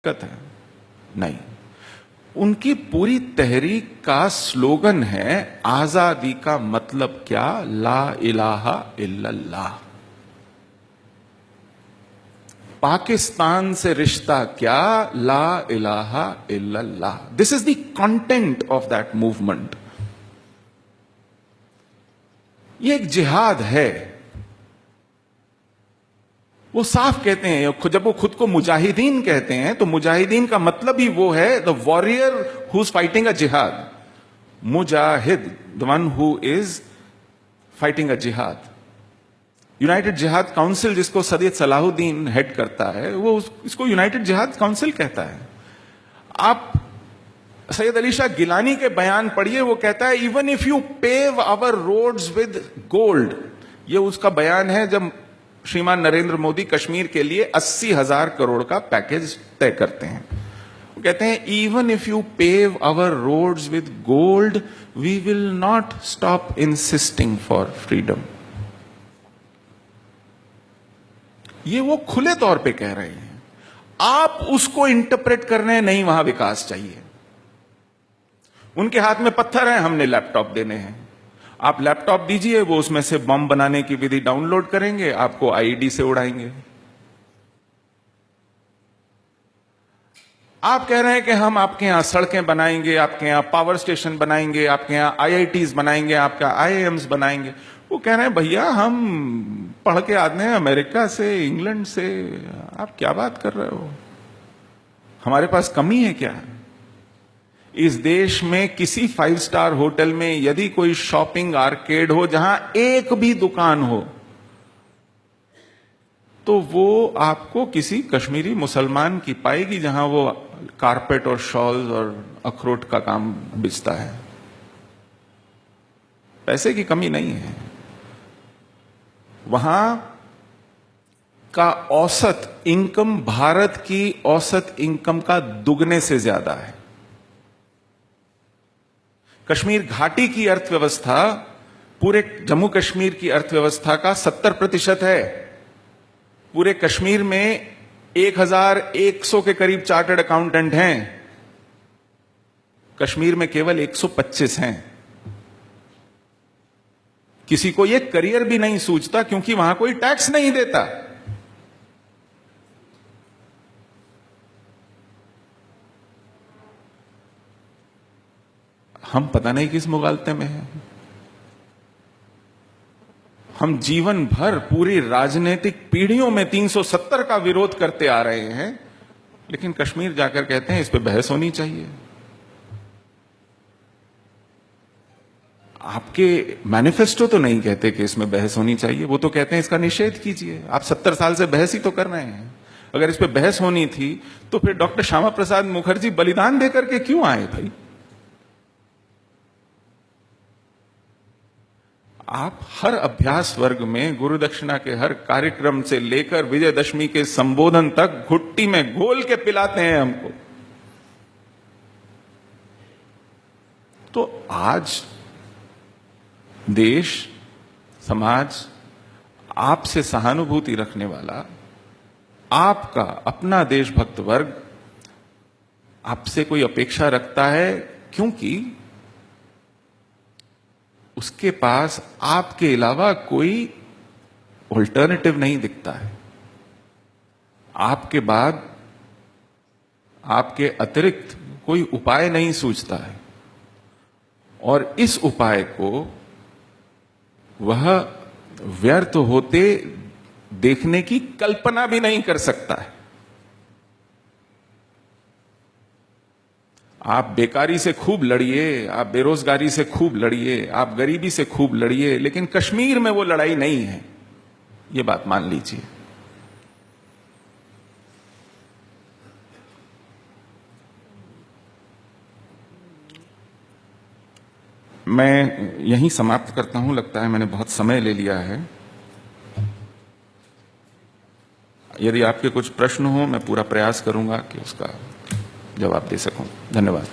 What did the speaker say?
है नहीं। उनकी पूरी तहरीक का स्लोगन है आजादी का मतलब क्या, ला इलाहा इल्लल्लाह। पाकिस्तान से रिश्ता क्या, ला इलाहा इल्लल्लाह। This is the content of that movement. ये एक जिहाद है। वो साफ कहते हैं, जब वो खुद को मुजाहिदीन कहते हैं तो मुजाहिदीन का मतलब ही वो है, the warrior who is fighting a jihad. मुजाहिद, the one who is fighting a jihad. United जिहाद काउंसिल, जिसको सैयद सलाहुद्दीन हेड करता है, वो इसको यूनाइटेड जिहाद काउंसिल कहता है। आप सैयद अली शाह गिलानी के बयान पढ़िए, वो कहता है even if you pave our roads with gold. ये उसका बयान है जब श्रीमान नरेंद्र मोदी कश्मीर के लिए 80,000 करोड़ का पैकेज तय करते हैं। वो कहते हैं even if you pave our roads with gold we will not stop insisting for freedom. ये वो खुले तौर पे कह रहे हैं। आप उसको इंटरप्रेट कर रहे हैं, नहीं वहां विकास चाहिए। उनके हाथ में पत्थर है, हमने लैपटॉप देने हैं। आप लैपटॉप दीजिए, वो उसमें से बम बनाने की विधि डाउनलोड करेंगे, आपको आईईडी से उड़ाएंगे। आप कह रहे हैं कि हम आपके यहां सड़कें बनाएंगे, आपके यहां पावर स्टेशन बनाएंगे, आपके यहां आईआईटीज बनाएंगे, आपका आईआईएम्स बनाएंगे। वो कह रहे हैं भैया हम पढ़ के आते हैं अमेरिका से, इंग्लैंड से, आप क्या बात कर रहे हो? हमारे पास कमी है क्या? इस देश में किसी 5 स्टार होटल में यदि कोई शॉपिंग आर्केड हो जहां एक भी दुकान हो, तो वो आपको किसी कश्मीरी मुसलमान की पाएगी जहां वो कारपेट और शॉल्स और अखरोट का काम बेचता है। पैसे की कमी नहीं है। वहां का औसत इनकम भारत की औसत इनकम का दुगने से ज्यादा है। कश्मीर घाटी की अर्थव्यवस्था पूरे जम्मू कश्मीर की अर्थव्यवस्था का 70% है। पूरे कश्मीर में 1100 के करीब चार्टर्ड अकाउंटेंट हैं। कश्मीर में केवल 125 हैं। किसी को यह करियर भी नहीं सूझता क्योंकि वहां कोई टैक्स नहीं देता। हम पता नहीं किस मुगालते में हैं। हम जीवन भर पूरी राजनीतिक पीढ़ियों में 370 का विरोध करते आ रहे हैं, लेकिन कश्मीर जाकर कहते हैं इस पे बहस होनी चाहिए। आपके मैनिफेस्टो तो नहीं कहते कि इसमें बहस होनी चाहिए, वो तो कहते हैं इसका निषेध कीजिए। आप 70 साल से बहस ही तो कर रहे हैं। अगर इस पे बहस होनी थी तो फिर डॉक्टर श्यामा प्रसाद मुखर्जी बलिदान देकर के क्यों आए भाई? आप हर अभ्यास वर्ग में गुरु दक्षिणा के हर कार्यक्रम से लेकर विजयदशमी के संबोधन तक घुट्टी में घोल के पिलाते हैं हमको। तो आज देश, समाज आपसे सहानुभूति रखने वाला, आपका अपना देशभक्त वर्ग आपसे कोई अपेक्षा रखता है, क्योंकि उसके पास आपके अलावा कोई ऑल्टरनेटिव नहीं दिखता है। आपके बाद, आपके अतिरिक्त कोई उपाय नहीं सूझता है, और इस उपाय को वह व्यर्थ होते देखने की कल्पना भी नहीं कर सकता है। आप बेकारी से खूब लड़िए, आप बेरोजगारी से खूब लड़िए, आप गरीबी से खूब लड़िए, लेकिन कश्मीर में वो लड़ाई नहीं है, ये बात मान लीजिए। मैं यहीं समाप्त करता हूं, लगता है मैंने बहुत समय ले लिया है। यदि आपके कुछ प्रश्न हो, मैं पूरा प्रयास करूंगा कि उसका जवाब दे सकूं। धन्यवाद।